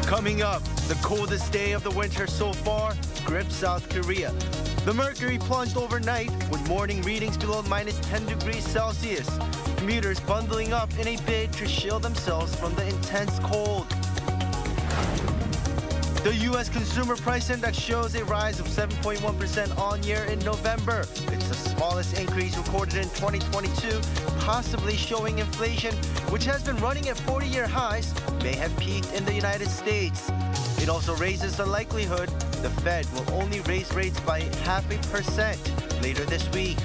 Coming up, the coldest day of the winter so far grips South Korea. The mercury plunged overnight with morning readings below minus 10 degrees Celsius. Commuters bundling up in a bid to shield themselves from the intense cold. The U.S. Consumer Price Index shows a rise of 7.1% on year in November. It's the smallest increase recorded in 2022, possibly showing inflation, which has been running at 40-year highs, may have peaked in the United States. It also raises the likelihood the Fed will only raise rates by 0.5% later this week.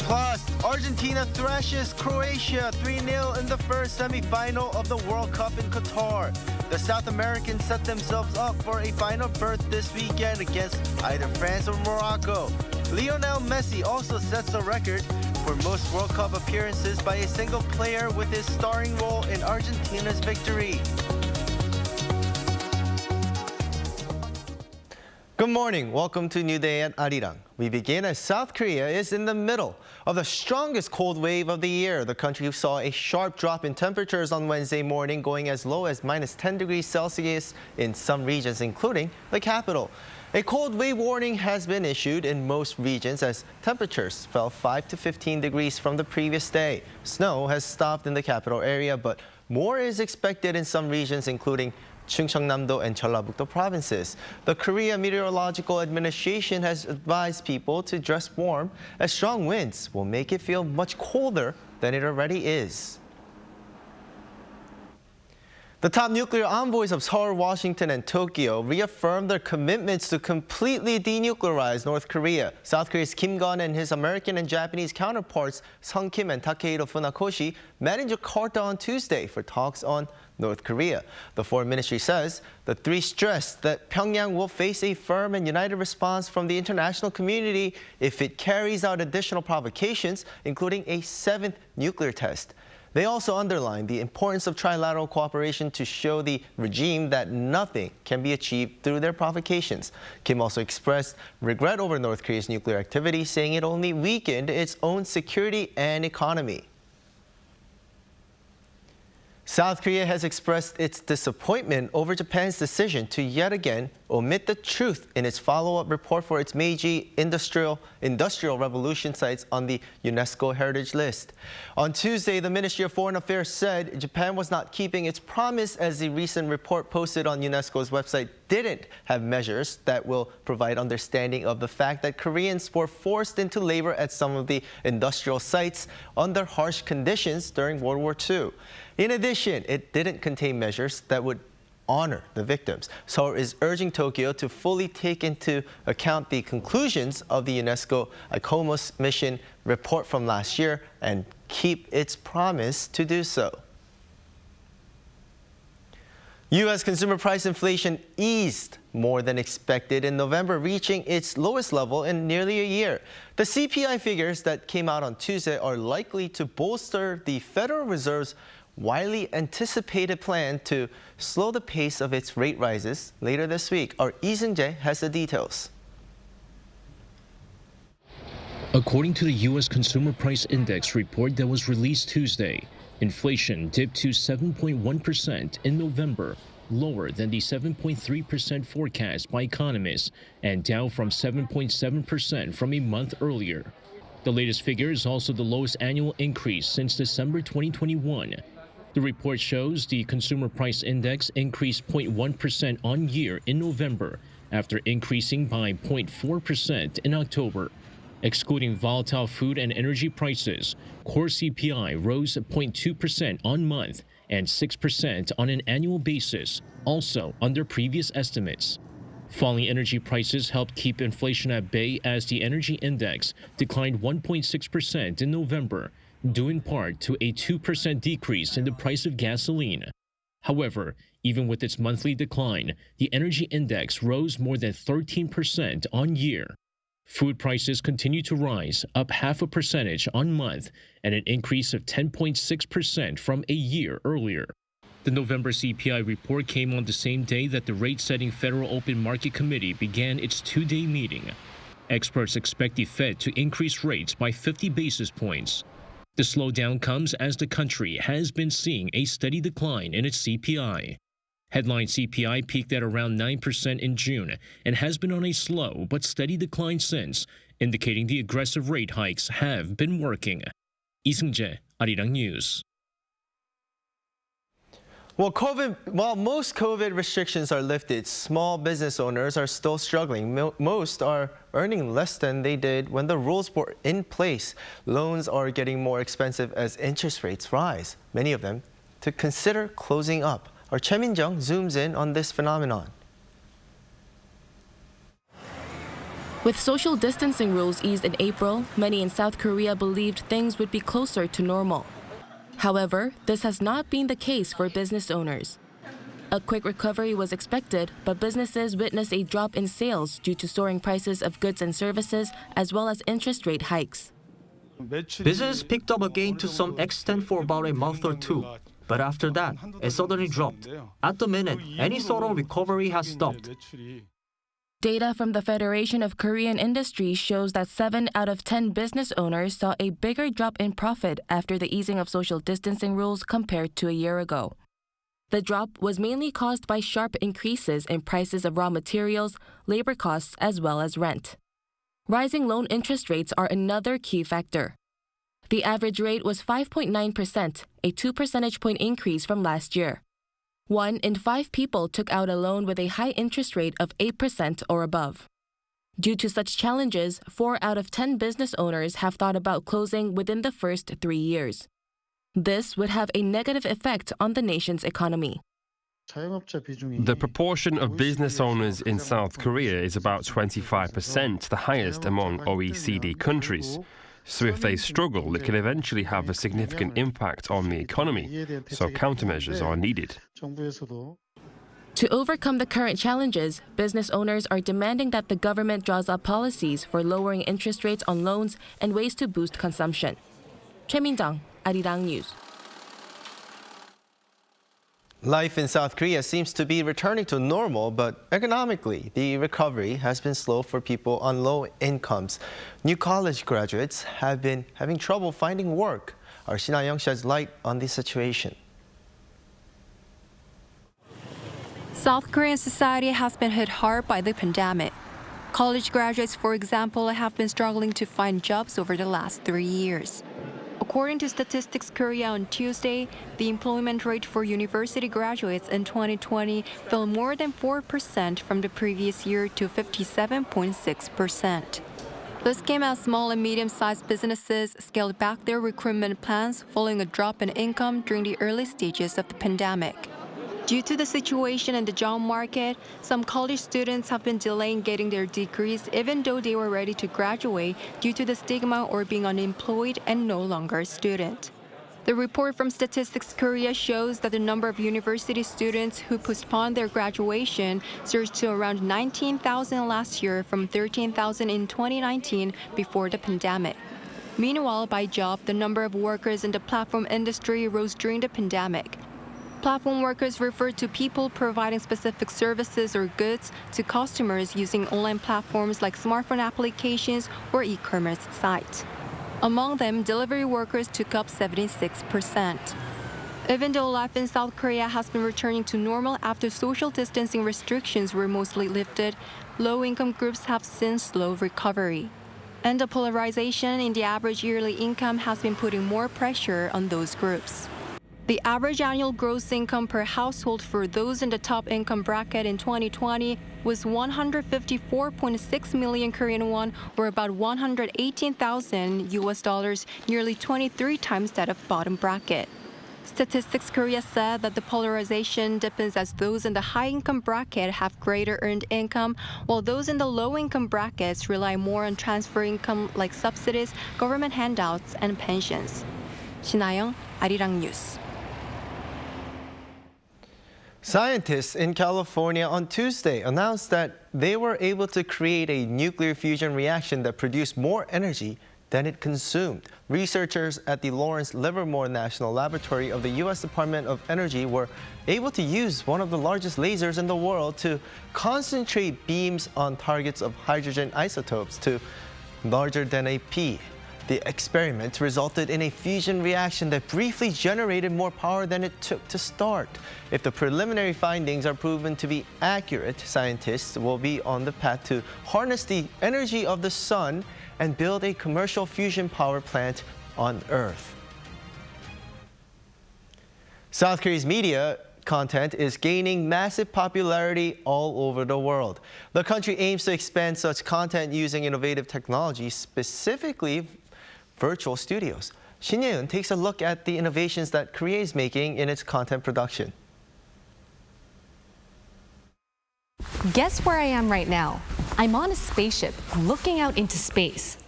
Plus, Argentina thrashes Croatia 3-0 in the first semifinal of the World Cup in Qatar. The South Americans set themselves up for a final berth this weekend against either France or Morocco. Lionel Messi also sets a record for most World Cup appearances by a single player with his starring role in Argentina's victory. Good morning. Welcome to New Day at Arirang. We begin as South Korea is in the middle of the strongest cold wave of the year. The country saw a sharp drop in temperatures on Wednesday morning, going as low as minus 10 degrees Celsius in some regions, including the capital. A cold wave warning has been issued in most regions as temperatures fell 5 to 15 degrees from the previous day. Snow has stopped in the capital area, but more is expected in some regions, including Chungcheongnam-do and Jeollabuk-do provinces. The Korea Meteorological Administration has advised people to dress warm as strong winds will make it feel much colder than it already is. The top nuclear envoys of Seoul, Washington, and Tokyo reaffirmed their commitments to completely denuclearize North Korea. South Korea's Kim Gun and his American and Japanese counterparts Sung Kim and Takehiro Funakoshi met in Jakarta on Tuesday for talks on North Korea. The foreign ministry says the three stressed that Pyongyang will face a firm and united response from the international community if it carries out additional provocations, including a 7th nuclear test. They also underlined the importance of trilateral cooperation to show the regime that nothing can be achieved through their provocations. Kim also expressed regret over North Korea's nuclear activity, saying it only weakened its own security and economy. South Korea has expressed its disappointment over Japan's decision to yet again omit the truth in its follow-up report for its Meiji Industrial Revolution sites on the UNESCO Heritage List. On Tuesday, the Ministry of Foreign Affairs said Japan was not keeping its promise, as the recent report posted on UNESCO's website didn't have measures that will provide understanding of the fact that Koreans were forced into labor at some of the industrial sites under harsh conditions during World War II. In addition, it didn't contain measures that would honor the victims. Seoul is urging Tokyo to fully take into account the conclusions of the UNESCO ICOMOS mission report from last year and keep its promise to do so. U.S. consumer price inflation eased more than expected in November, reaching its lowest level in nearly a year. The CPI figures that came out on Tuesday are likely to bolster the Federal Reserve's widely anticipated plan to slow the pace of its rate rises later this week. Our Lee Seung-jae has the details. According to the U.S. Consumer Price Index report that was released Tuesday, inflation dipped to 7.1% in November, lower than the 7.3% forecast by economists and down from 7.7% from a month earlier. The latest figure is also the lowest annual increase since December 2021. The report shows the Consumer Price Index increased 0.1% on year in November after increasing by 0.4% in October. Excluding volatile food and energy prices, core CPI rose 0.2% on month and 6% on an annual basis, also under previous estimates. Falling energy prices helped keep inflation at bay as the energy index declined 1.6% in November, due in part to a 2% decrease in the price of gasoline. However, even with its monthly decline, the energy index rose more than 13% on year. Food prices continue to rise, up 0.5 percentage on month and an increase of 10.6% from a year earlier. The November CPI report came on the same day that the rate-setting Federal Open Market Committee began its two-day meeting. Experts expect the Fed to increase rates by 50 basis points. The slowdown comes as the country has been seeing a steady decline in its CPI. Headline CPI peaked at around 9% in June and has been on a slow but steady decline since, indicating the aggressive rate hikes have been working. 이승재, Arirang News. While most COVID restrictions are lifted, small business owners are still struggling. Most are earning less than they did when the rules were in place. Loans are getting more expensive as interest rates rise. Many of them to consider closing up. Our Choi Min-jung zooms in on this phenomenon. With social distancing rules eased in April, many in South Korea believed things would be closer to normal. However, this has not been the case for business owners. A quick recovery was expected, but businesses witnessed a drop in sales due to soaring prices of goods and services, as well as interest rate hikes. Business picked up again to some extent for about a month or two, but after that, it suddenly dropped. At the minute, any sort of recovery has stopped. Data from the Federation of Korean Industry shows that 7 out of 10 business owners saw a bigger drop in profit after the easing of social distancing rules compared to a year ago. The drop was mainly caused by sharp increases in prices of raw materials, labor costs, as well as rent. Rising loan interest rates are another key factor. The average rate was 5.9%, a 2 percentage point increase from last year. 1 in 5 people took out a loan with a high interest rate of 8% or above. Due to such challenges, 4 out of 10 business owners have thought about closing within the first 3 years. This would have a negative effect on the nation's economy. The proportion of business owners in South Korea is about 25%, the highest among OECD countries. So if they struggle, it can eventually have a significant impact on the economy, so countermeasures are needed. To overcome the current challenges, business owners are demanding that the government draws up policies for lowering interest rates on loans and ways to boost consumption. Choi Min-jung, Arirang News. Life in South Korea seems to be returning to normal, but economically, the recovery has been slow for people on low incomes. New college graduates have been having trouble finding work. Our Shin Ha-young sheds light on the situation. South Korean society has been hit hard by the pandemic. College graduates, for example, have been struggling to find jobs over the last 3 years. According to Statistics Korea on Tuesday, the employment rate for university graduates in 2020 fell more than 4% from the previous year to 57.6%. This came as small and medium-sized businesses scaled back their recruitment plans following a drop in income during the early stages of the pandemic. Due to the situation in the job market, some college students have been delaying getting their degrees even though they were ready to graduate due to the stigma or being unemployed and no longer a student. The report from Statistics Korea shows that the number of university students who postponed their graduation surged to around 19,000 last year from 13,000 in 2019 before the pandemic. Meanwhile, by job, the number of workers in the platform industry rose during the pandemic. Platform workers refer to people providing specific services or goods to customers using online platforms like smartphone applications or e-commerce sites. Among them, delivery workers took up 76%. Even though life in South Korea has been returning to normal after social distancing restrictions were mostly lifted, low-income groups have seen slow recovery. And the polarization in the average yearly income has been putting more pressure on those groups. The average annual gross income per household for those in the top income bracket in 2020 was 154.6 million Korean won, or about $118,000, nearly 23 times that of bottom bracket. Statistics Korea said that the polarization deepens as those in the high-income bracket have greater earned income, while those in the low-income brackets rely more on transfer income like subsidies, government handouts, and pensions. Shin Ha-young, Arirang News. Scientists in California on Tuesday announced that they were able to create a nuclear fusion reaction that produced more energy than it consumed. Researchers at the Lawrence Livermore National Laboratory of the U.S. Department of Energy were able to use one of the largest lasers in the world to concentrate beams on targets of hydrogen isotopes to larger than a pea. The experiment resulted in a fusion reaction that briefly generated more power than it took to start. If the preliminary findings are proven to be accurate, scientists will be on the path to harness the energy of the sun and build a commercial fusion power plant on Earth. South Korea's media content is gaining massive popularity all over the world. The country aims to expand such content using innovative technology, specifically virtual studios. Shin Ye-eun takes a look at the innovations that Korea is making in its content production. Guess where I am right now? I'm on a spaceship looking out into space.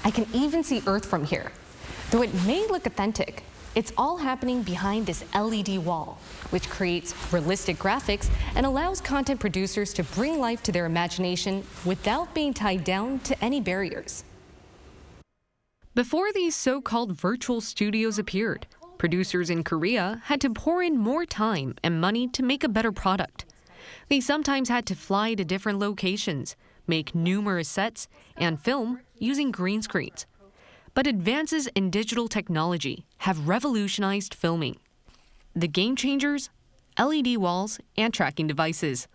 I can even see Earth from here. Though it may look authentic, it's all happening behind this LED wall, which creates realistic graphics and allows content producers to bring life to their imagination without being tied down to any barriers. Before these so-called virtual studios appeared, producers in Korea had to pour in more time and money to make a better product. They sometimes had to fly to different locations, make numerous sets, and film using green screens. But advances in digital technology have revolutionized filming. The game changers, LED walls, and tracking devices.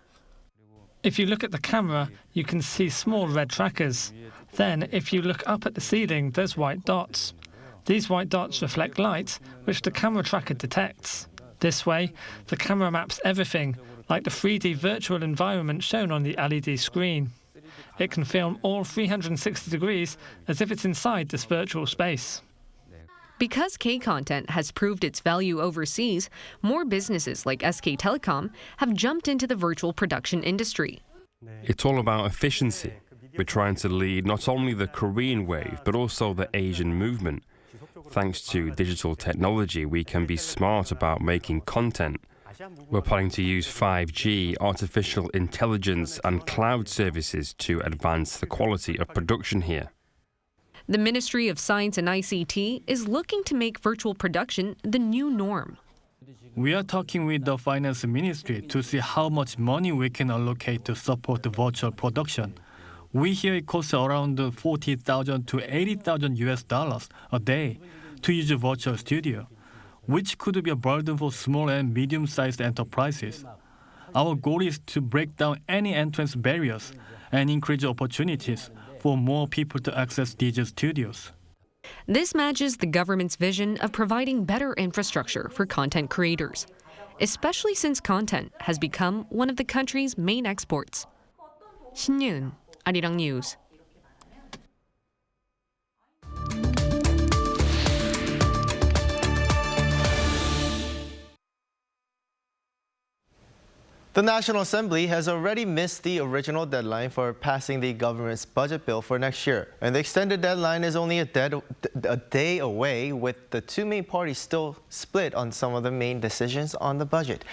If you look at the camera, you can see small red trackers. Then, if you look up at the ceiling, there's white dots. These white dots reflect light, which the camera tracker detects. This way, the camera maps everything, like the 3D virtual environment shown on the LED screen. It can film all 360 degrees as if it's inside this virtual space. Because K-content has proved its value overseas, more businesses like SK Telecom have jumped into the virtual production industry. It's all about efficiency. We're trying to lead not only the Korean wave, but also the Asian movement. Thanks to digital technology, we can be smart about making content. We're planning to use 5G, artificial intelligence, and cloud services to advance the quality of production here. The Ministry of Science and ICT is looking to make virtual production the new norm. We are talking with the Finance Ministry to see how much money we can allocate to support the virtual production. We hear it costs around $40,000 to $80,000 a day to use a virtual studio, which could be a burden for small and medium-sized enterprises. Our goal is to break down any entrance barriers and increase opportunities for more people to access digital studios. This matches the government's vision of providing better infrastructure for content creators, especially since content has become one of the country's main exports. Shin Ye-eun, Arirang News. The National Assembly has already missed the original deadline for passing the government's budget bill for next year. And the extended deadline is only a day away, with the two main parties still split on some of the main decisions on the budget.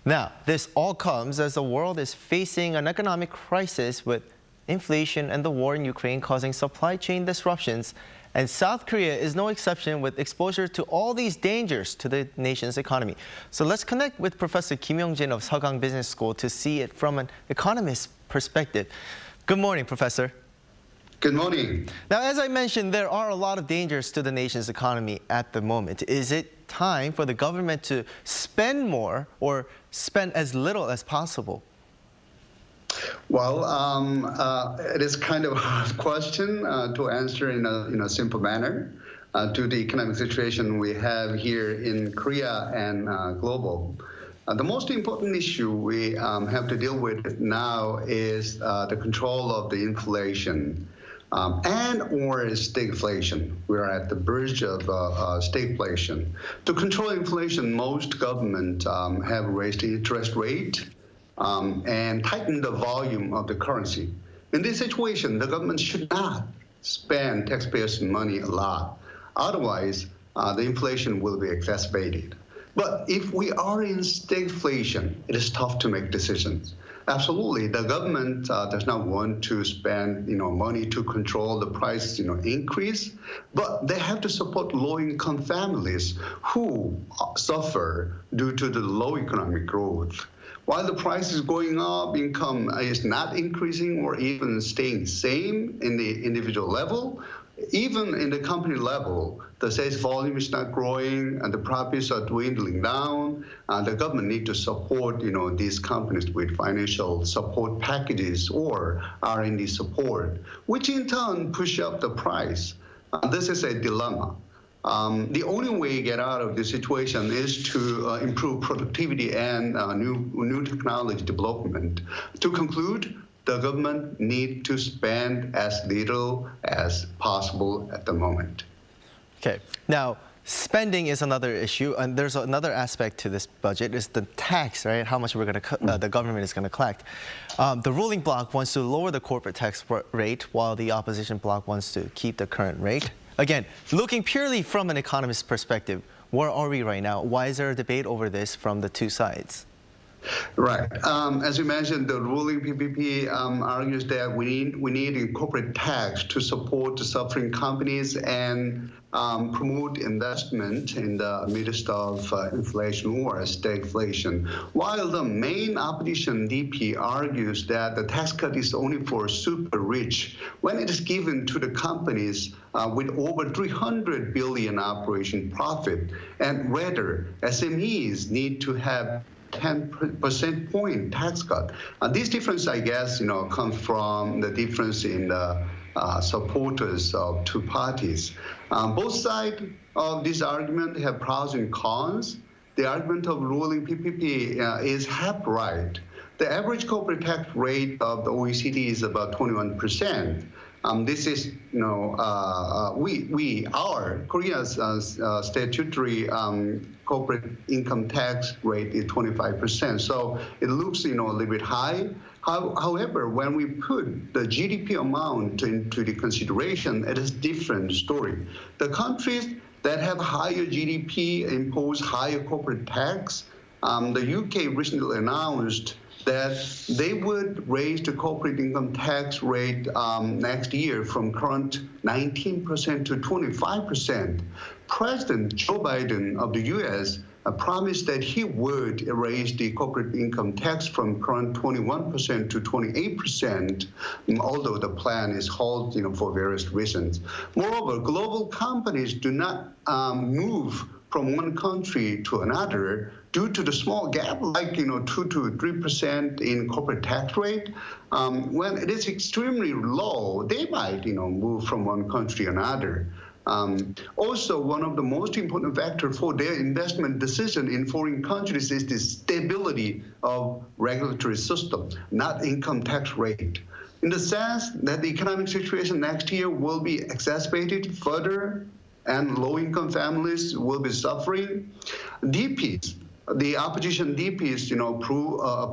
Now, this all comes as the world is facing an economic crisis with inflation and the war in Ukraine causing supply chain disruptions. And South Korea is no exception, with exposure to all these dangers to the nation's economy. So let's connect with Professor Kim Yong-jin of Seogang Business School to see it from an economist's perspective. Good morning, Professor. Good morning. Now, as I mentioned, there are a lot of dangers to the nation's economy at the moment. Is it time for the government to spend more or spend as little as possible? Well, it is kind of a hard question to answer in a simple manner to the economic situation we have here in Korea and global. The most important issue we have to deal with now is the control of the inflation and or stagflation. We are at the verge of stagflation. To control inflation, most governments have raised the interest rate and tighten the volume of the currency. In this situation, the government should not spend taxpayers' money a lot. Otherwise, the inflation will be exacerbated. But if we are in stagflation, it is tough to make decisions. Absolutely, the government does not want to spend money to control the price increase, but they have to support low-income families who suffer due to the low economic growth. While the price is going up, income is not increasing or even staying same in the individual level, even in the company level, the sales volume is not growing and the profits are dwindling down. The government need to support, these companies with financial support packages or R&D support, which in turn push up the price. This is a dilemma. The only way to get out of this situation is to improve productivity and new technology development. To conclude, the government need to spend as little as possible at the moment. Okay. Now, spending is another issue, and there's another aspect to this budget is the tax, right? How much the government is going to collect. The ruling bloc wants to lower the corporate tax rate, while the opposition bloc wants to keep the current rate. Again, looking purely from an economist's perspective, where are we right now? Why is there a debate over this from the two sides? Right. As you mentioned, the ruling PPP argues that we need a corporate tax to support the suffering companies and promote investment in the midst of inflation or stagflation. While the main opposition DP argues that the tax cut is only for super rich when it is given to the companies with over 300 billion operation profit, and rather SMEs need to have 10% point tax cut. This difference, I guess, comes from the difference in the supporters of two parties. Both sides of this argument have pros and cons. The argument of ruling PPP is half right. The average corporate tax rate of the OECD is about 21%. This is, Korea's statutory corporate income tax rate is 25%. So it looks, a little bit high. However, when we put the GDP amount into the consideration, it is a different story. The countries that have higher GDP impose higher corporate tax. The UK recently announced that they would raise the corporate income tax rate next year from current 19% to 25%. President Joe Biden of the U.S. Promised that he would raise the corporate income tax from current 21% to 28%, although the plan is halted, for various reasons. Moreover, global companies do not move from one country to another due to the small gap, like 2 to 3% in corporate tax rate. When it is extremely low, they might move from one country to another. Also, one of the most important factors for their investment decision in foreign countries is the stability of regulatory system, not income tax rate. In the sense that the economic situation next year will be exacerbated further and low-income families will be suffering. DPs, the opposition DPs,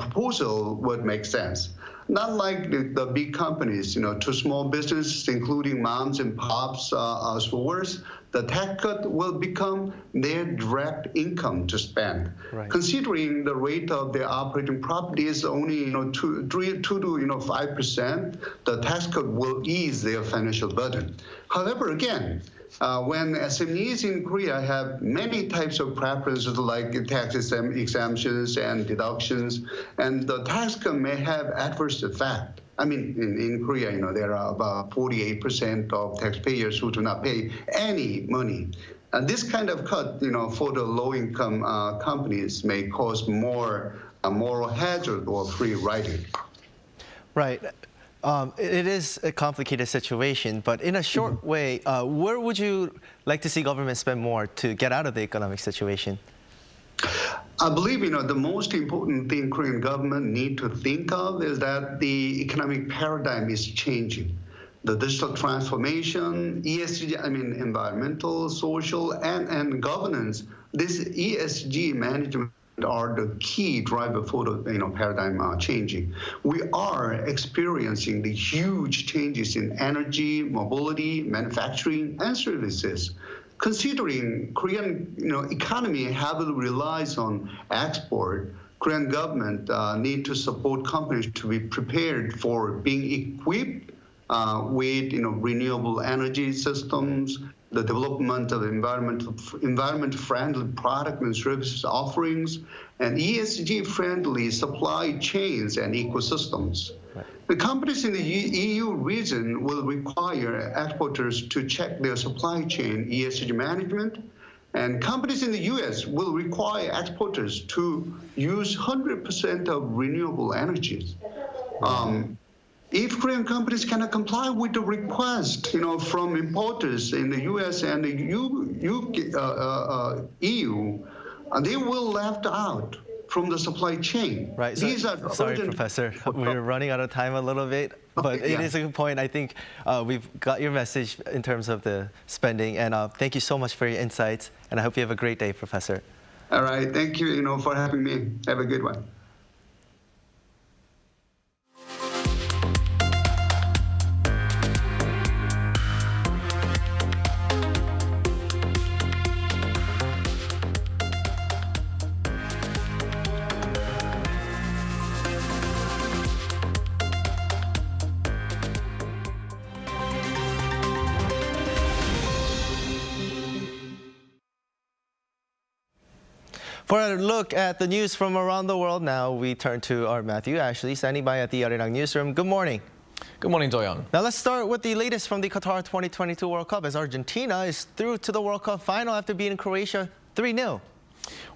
proposal would make sense. Not like the big companies, to small businesses, including moms and pops stores, the tax cut will become their direct income to spend. Right. Considering the rate of their operating profit is only 2 to 5%, the tax cut will ease their financial burden. However, again, when SMEs in Korea have many types of preferences like tax exemptions and deductions, and the tax cut may have adverse effect. I mean, in Korea, there are about 48% of taxpayers who do not pay any money. And this kind of cut, for the low-income companies may cause more moral hazard or free riding. Right. It is a complicated situation, but in a short way, where would you like to see government spend more to get out of the economic situation? I believe, the most important thing Korean government need to think of is that the economic paradigm is changing. The digital transformation, ESG, environmental, social, and governance, this ESG management are the key driver for the paradigm changing. We are experiencing the huge changes in energy, mobility, manufacturing, and services. Considering Korean economy heavily relies on export, Korean government need to support companies to be prepared for being equipped with renewable energy systems, the development of environment-friendly product and services offerings, and ESG-friendly supply chains and ecosystems. Right. The companies in the EU region will require exporters to check their supply chain ESG management, and companies in the US will require exporters to use 100% of renewable energies. If Korean companies cannot comply with the request, from importers in the US and the EU, they will left out from the supply chain. Right. So, sorry, Professor. We're running out of time a little bit, but it is a good point. I think we've got your message in terms of the spending, and thank you so much for your insights, and I hope you have a great day, Professor. All right. Thank you, for having me. Have a good one. For a look at the news from around the world now, we turn to our Matthew Ashley, standing by at the Arirang newsroom. Good morning. Good morning, Do-young. Now let's start with the latest from the Qatar 2022 World Cup, as Argentina is through to the World Cup final after beating Croatia 3-0.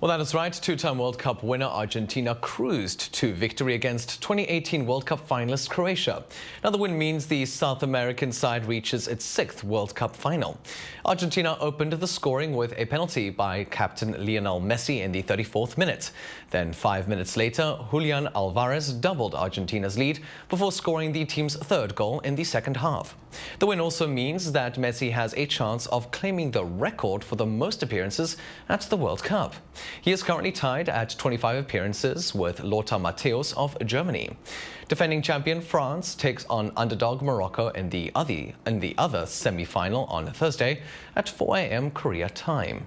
Well, that is right. Two-time World Cup winner Argentina cruised to victory against 2018 World Cup finalist Croatia. Now, the win means the South American side reaches its 6th World Cup final. Argentina opened the scoring with a penalty by captain Lionel Messi in the 34th minute. Then 5 minutes later, Julian Alvarez doubled Argentina's lead before scoring the team's 3rd goal in the second half. The win also means that Messi has a chance of claiming the record for the most appearances at the World Cup. He is currently tied at 25 appearances with Lothar Matthäus of Germany. Defending champion France takes on underdog Morocco in the other semi-final on Thursday at 4 a.m. Korea time.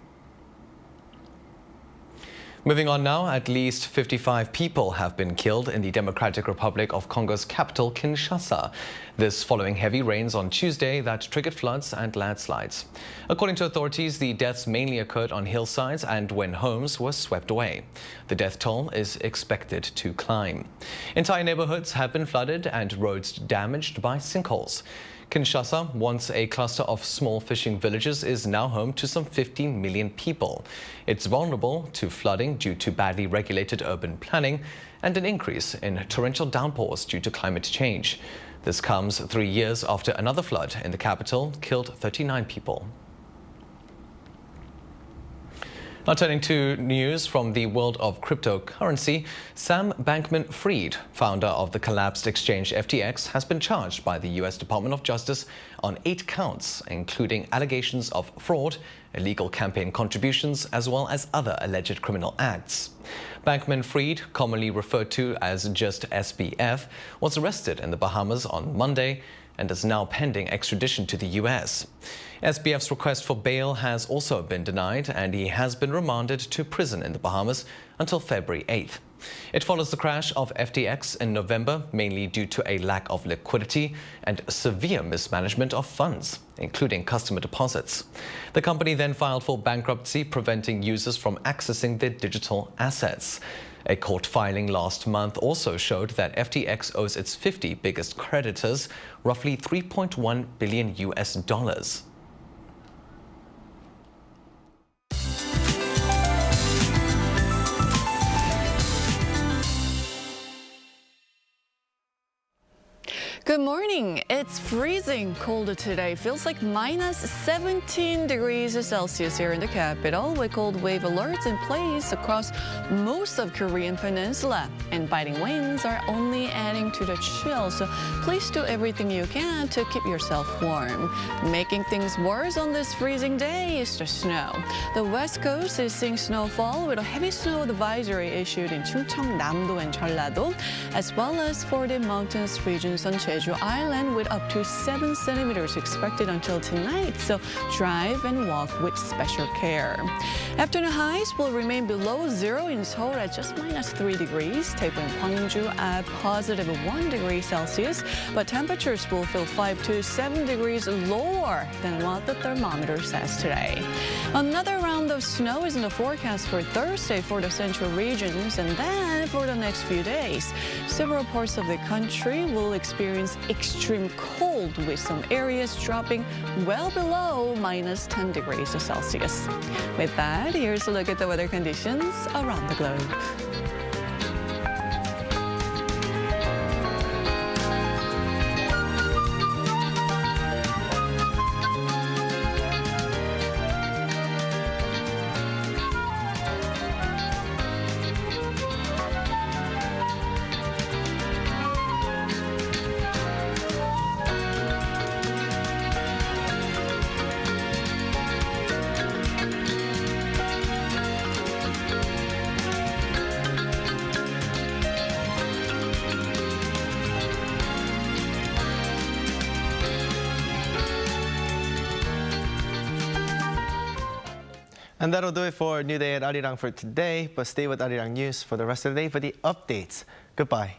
Moving on now, at least 55 people have been killed in the Democratic Republic of Congo's capital, Kinshasa. This following heavy rains on Tuesday that triggered floods and landslides. According to authorities, the deaths mainly occurred on hillsides and when homes were swept away. The death toll is expected to climb. Entire neighborhoods have been flooded and roads damaged by sinkholes. Kinshasa, once a cluster of small fishing villages, is now home to some 15 million people. It's vulnerable to flooding due to badly regulated urban planning and an increase in torrential downpours due to climate change. This comes 3 years after another flood in the capital killed 39 people. Now turning to news from the world of cryptocurrency, Sam Bankman-Fried, founder of the collapsed exchange FTX, has been charged by the U.S. Department of Justice on 8 counts, including allegations of fraud, illegal campaign contributions, as well as other alleged criminal acts. Bankman-Fried, commonly referred to as just SBF, was arrested in the Bahamas on Monday and is now pending extradition to the U.S. SBF's request for bail has also been denied, and he has been remanded to prison in the Bahamas until February 8th. It follows the crash of FTX in November, mainly due to a lack of liquidity and severe mismanagement of funds, including customer deposits. The company then filed for bankruptcy, preventing users from accessing their digital assets. A court filing last month also showed that FTX owes its 50 biggest creditors roughly $3.1 billion US. Good morning. It's freezing cold today. Feels like minus 17 degrees Celsius here in the capital, with cold wave alerts in place across most of Korean peninsula. And biting winds are only adding to the chill, so please do everything you can to keep yourself warm. Making things worse on this freezing day is the snow. The west coast is seeing snowfall with a heavy snow advisory issued in Chungcheong, Namdo, and Jeollado, as well as for the mountainous regions on Jeju Jeju Island with up to 7 centimeters expected until tonight, so drive and walk with special care. Afternoon highs will remain below zero in Seoul at just -3 degrees, Daegu and Gwangju at positive 1 degree Celsius, but temperatures will feel 5 to 7 degrees lower than what the thermometer says today. Another round of snow is in the forecast for Thursday for the central regions, and then for the next few days, several parts of the country will experience extreme cold, with some areas dropping well below -10 degrees Celsius. With that, here's a look at the weather conditions around the globe. And that'll do it for New Day at Arirang for today, but stay with Arirang News for the rest of the day for the updates. Goodbye.